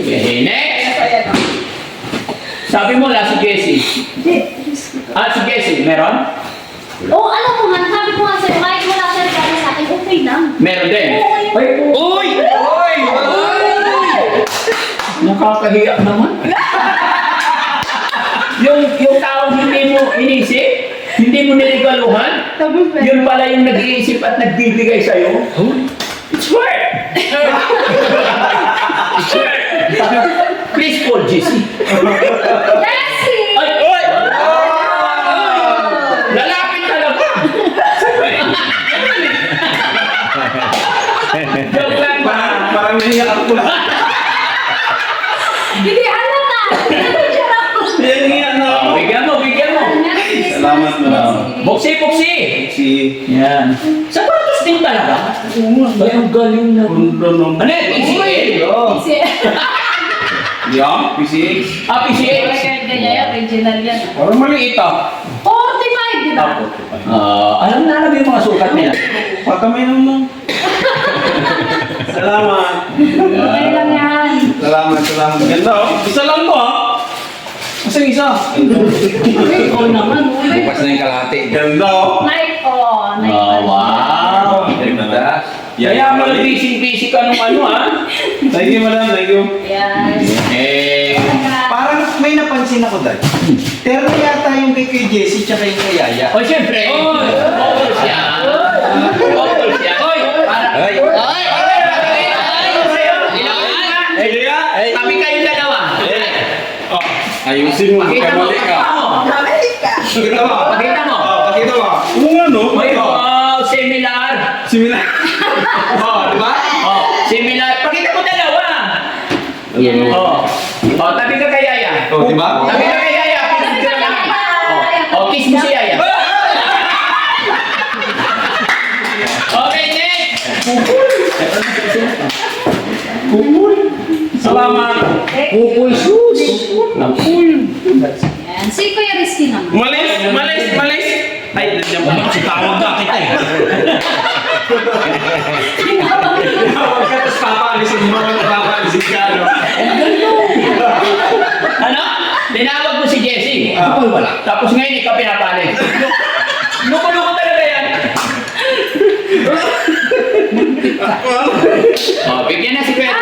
Okay, next. Sabi mo la si Jessie. Si Jessie, meron? Oo, alam ko nga, sabi ko nga sa'yo, kahit wala ka regalo sa akin, okay lang. Meron din. Oo, Uy! Nakakahiya naman. yung taong hindi mo inisip, hindi mo niligaluhan, yun pala yung nag-iisip at nagbibigay sa'yo. It's work! It's work! Please call Jessie. Jessie! Ay! Oy! Lalapit talaga! Joke lang ba? Parang nahiyak ako. Hindi, ano na? Nahiyak na ako. Bigyan mo, bigyan mo. Salamat na. Buksi, buksi! Si... Yan. Sapatos din talaga. Ay, ang galing na. Ano yan? PCA? Yan, PCX. PCA. Ganyan, original yan. Parang maliit 45, di ba? Alam na yung mga sukat nila. Patamay naman. Salamat. Okay lang yan. Salamat. Ganda Isa lang to Masang isa. Oo naman, ulit. Bukas na yung kalahati. Ganda Like, Wow. Ganda. Kaya pala busy ka nung Thank you, madam. Thank you. Yes. Parang may napansin ako dahil. Terno yata yung kay Jessie tsaka yung kay Yaya. O, siyempre. Bokol siya. Bokol siya. Oy! Ay! Kami kayong dalawa. Ayusin mo. Pakita mo. Pakita mo. Pakita mo. Pakita mo. Oo nga, no? Ay, similar. Similar. Diba? Similar. Pakita mo dalawa. Tabi ka kay Yaya. Diba? Tabi ka kay Yaya. Kiss mo si Yaya. Okay, next. Pupul. Salamat. Pupul shoes. Napul. Yan. Si Kuya Rizky naman. Malis. Ay, nandiyan pa. Tawag na kita eh. Tawag ka, tapos papaalisin mo. Papaalisin ka, no? Ano? Tinawag mo si Jessie. Wala. Tapos ngayon ikaw pinapalit. Loko-loko talaga yan. Bigyan na si Kuya.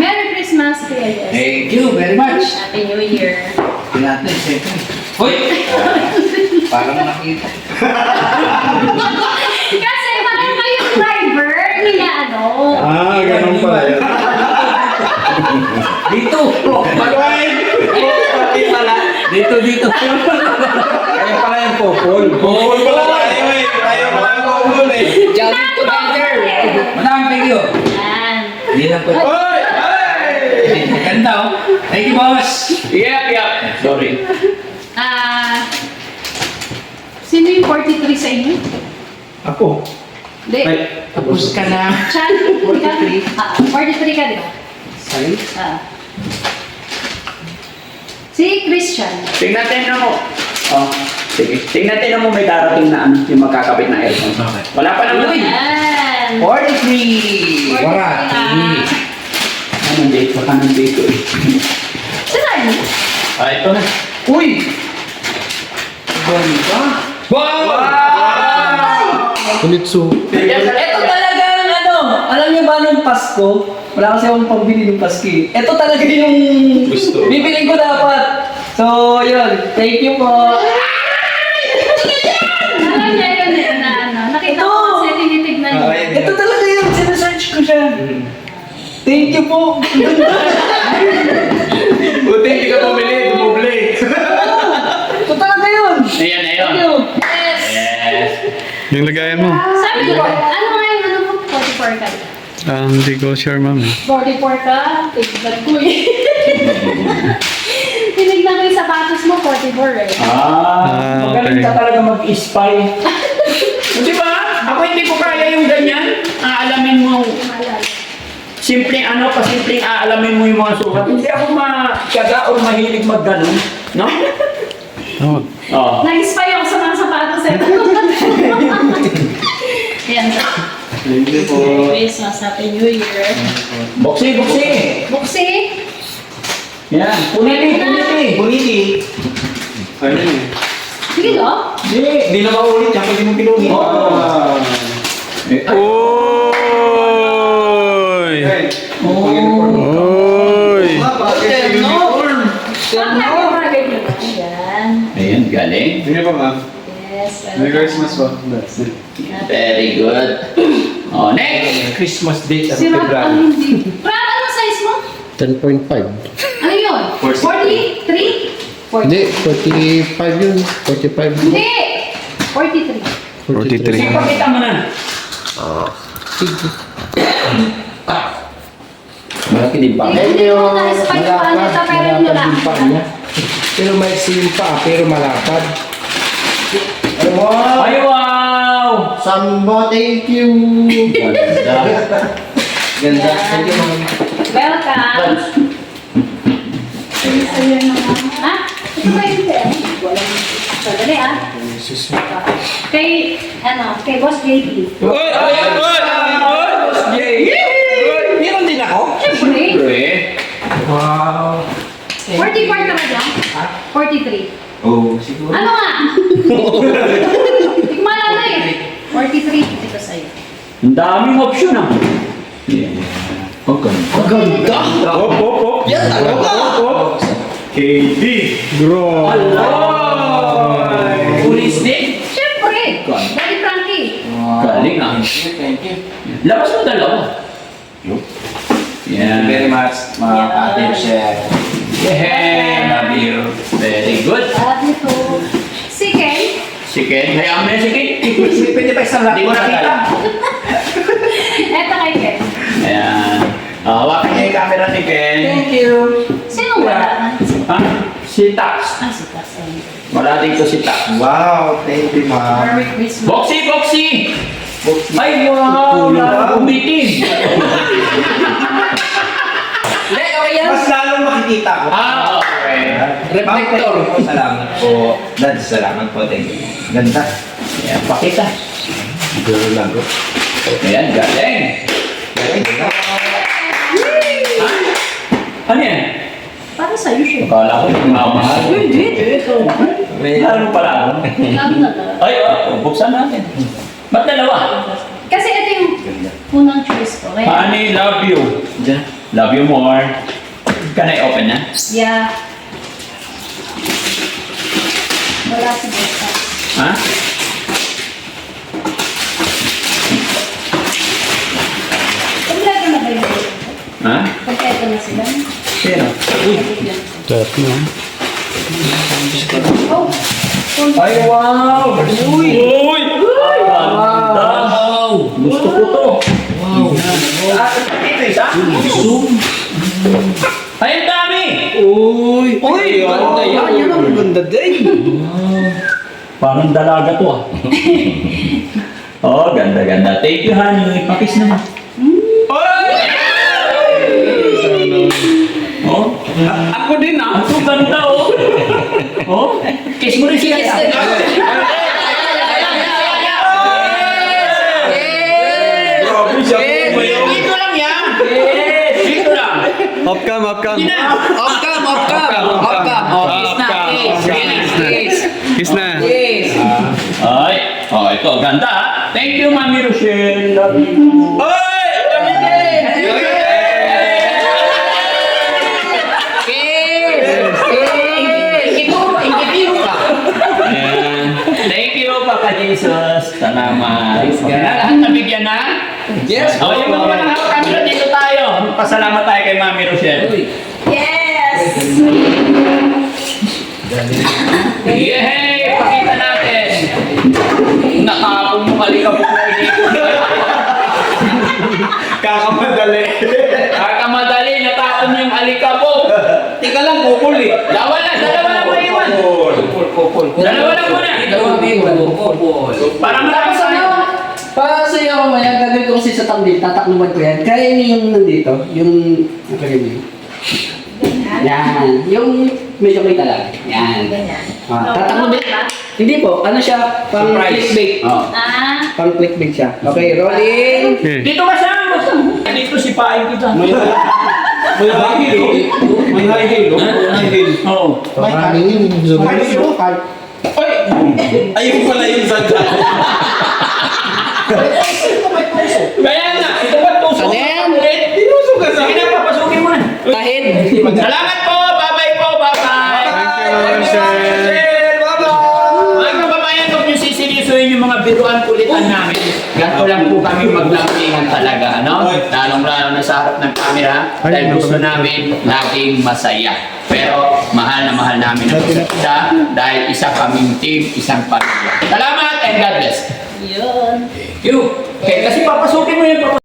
Merry Christmas, Kuya Rizky. Thank you very much. Happy New Year. Natin, siyempre. Hoy! Parang nakita. Kasi parang kayo driver nila, Ganun pala yun. Dito! Magway! Dito! Kaya pala yung popol. Bukol pala tayo eh. Tayo pala ang bukol eh. Jamming together! Madam, thank you. Yan. Hindi lang po. Hoy! Maganda oh. Thank you, boss. Yep. Sorry. Sino yung 43 sa inyo? Ako. Hindi. Ay, Tapos ka na. Chan, 43? 43 ka, di ba? Sorry? Si Christian. Tingnan mo. Sige. Tingnan mo may darating na yung magkakabit na aircon. Okay. Wala pa naman. Yan. 43! Warati. Anong date? Baka nang date ko eh. Saan? Ito na. Uy! Ganda. Wow! Kulitso. Ito talaga alam niyo ba nung Pasko? Wala kasi akong pambili ng Pasko eh. Ito talaga yung Gusto. bibiling ko dapat. So, yun. Thank you po. Alam niya yun eh, nakita ko kasi tinitignan niya. Ito talaga yung sinesearch ko siya. Thank you po. Buti hindi ka pumili. Dumuble. Ito talaga yun. Ayan. Thank you. Yes. Yes. Yung lagayan mo? Sabi ko, ano nga yung ano mo? 44 ka. Hindi ko sure, ma'am. 44 ka? Tignan ko eh. Tinignan ko yung sapatos mo, 44 eh. Magaling okay. ka talaga mag-spy. Di ba? Ako hindi ko kaya yung ganyan. Aalamin mo. Simpleng aalamin mo yung mga sukat. Hindi ako matyaga o mahilig mag-ganon. No? Oh, Nag-spy ako sa mga sapatos eh. Yan. Thank you po. Merry Christmas, Happy New Year. Buksi. Buksi. Yan, puniti. Puniti. Ano yun? Sige, no? Hindi na maulit yan pag hindi mo pinunit. Ah. Oy! Oy! Pagkakabagay nyo lang. Yan. Ayan, galing. Sige pa, ma'am. Yes. Merry Christmas po. That's it. Very good. Oh, next. Christmas date at Si Rob, February. ang hindi. Brad, anong size mo? 10.5. Ano yun? 43? Hindi, 45 yun. 45. Hindi! 43. 43. Sige, pakita mo na. Malaki din pa. Hindi mo na spike pa niya, pero nyo lang. Pero may sim pa, pero malapad. Wow! Ay, wow! Sambo, thank you. Ganda. Ganda. Thank you, ma'am. Welcome. Sa'yo naman. Ha? Ito ba yung pera? Walang. Sandali kay Boss JP. Oy! Meron din ako? Siyempre. Siyempre. Wow. 44 ka ba dyan? 43. Oh, siguro. Ano nga? Hindi ko maalala eh. 43. Ito sa'yo. Ang daming option ah. Ang ganda. Ang ganda. Hop. Yan talaga. KD. Bro! Police din. Siyempre. Daddy Frankie. Galing ah. Thank you. Labas mo dalawa. Thank you very much, mga ate chef. Yeah. Love you. Very good. At ito. Si Ken. Si Ken. Hayaan mo yan si Ken. Pwede pa isang Hindi ko nakita. Eto kay Ken. Ayan. Hawakan niya yung camera ni Ken. Thank you. Sino wala? Ha? Si Tax. Ah, si Tasen. Wala dito si Tax. Wow, thank you, ma'am. Merry Christmas. Boxy! Ay, wow! Lalo umiting. Mas lalong makikita ko. Ah, okay. Reflector. Salamat po. Dad, salamat po. Thank you. Ganda. Ayan, pakita. Girl lang ko. Ayan, galing. Ano yan? Para sa'yo siya. Akala ko yung mamahal. Hindi. Ito. Lalo pala. Lalo na talaga. Ay, buksan natin. Ba't dalawa? Kasi ito yung unang choice ko. Kaya, Honey, love you. Love you more. Can I open na? yeah. Wala si Besta. Ha? Kompleto na ba yun? Ha? Kompleto na sila? Sino? Sarap na. Oh. Ay, wow! Uy! Uy! Wow! Gusto ko to. Wow! Ito isa? Zoom. Ay, ang dami! Uy! Ganda yan. Yan ang ganda din. Parang dalaga to ah. Oh, ganda-ganda. Thank you, honey. Pakis naman. Oh, Ako din ah. ang ganda oh. Oh, kiss mo rin siya. Grabe siya po ngayon. Dito lang yan. Dito lang. Off cam. Hindi na. Off cam. Oh, kiss na. Kiss. Kiss na. Kiss. Ay, oh, ito, ganda ah. Thank you, Mami Rochelle. Love you. Oy! Kami din! Ayan. Thank you, Papa Jesus. Salamat. Okay na, lahat nabigyan na? Yes! Oh, yung mga walang hawak camera, dito tayo. Pasalamat tayo kay Mami Rochelle. Yes! Yay! Pakita natin. Nakapong mo kalikap na Kakamadali. Kakamadali, natapon yung alikabok. Tika lang, kupol eh. Dalawa lang mo iwan. Dalawa lang muna. Para marami sa'yo. Para sa iyo mamaya, gagawin ko kasi sa tambil, tatakluban ko yan. Kaya niyo yung nandito, yung, nakagay mo yun. Yan, yung medyo may talag. Yan. Ganyan. Tatakluban. Hindi po, ano siya, pang clickbait. Oh. Ah, Pang clickbait siya. Okay, rolling. Okay. Dito ka sa. Dito si Paing kita. May high heel, oh. May high heel, oh. High heel. Oo. May Ay! Ayun pala yung sadya. Kaya nga, ito ba tusok? Ano yan? Tinusok ka sa Sige na, papasukin mo na. Tahid. Salamat po! Bye-bye po! Bye-bye! Thank you, Marcel. Mga kababayan, huwag niyo siseryosohin yung mga biruan kulitan namin. Ganito lang po kami maglampingan talaga, ano? Lalong-lalo na sa harap ng camera dahil gusto namin laging masaya. Pero mahal na mahal namin ang isa't isa dahil isa kaming team, isang pamilya. Salamat and God bless. Yun. You. Okay, kasi papasukin mo yung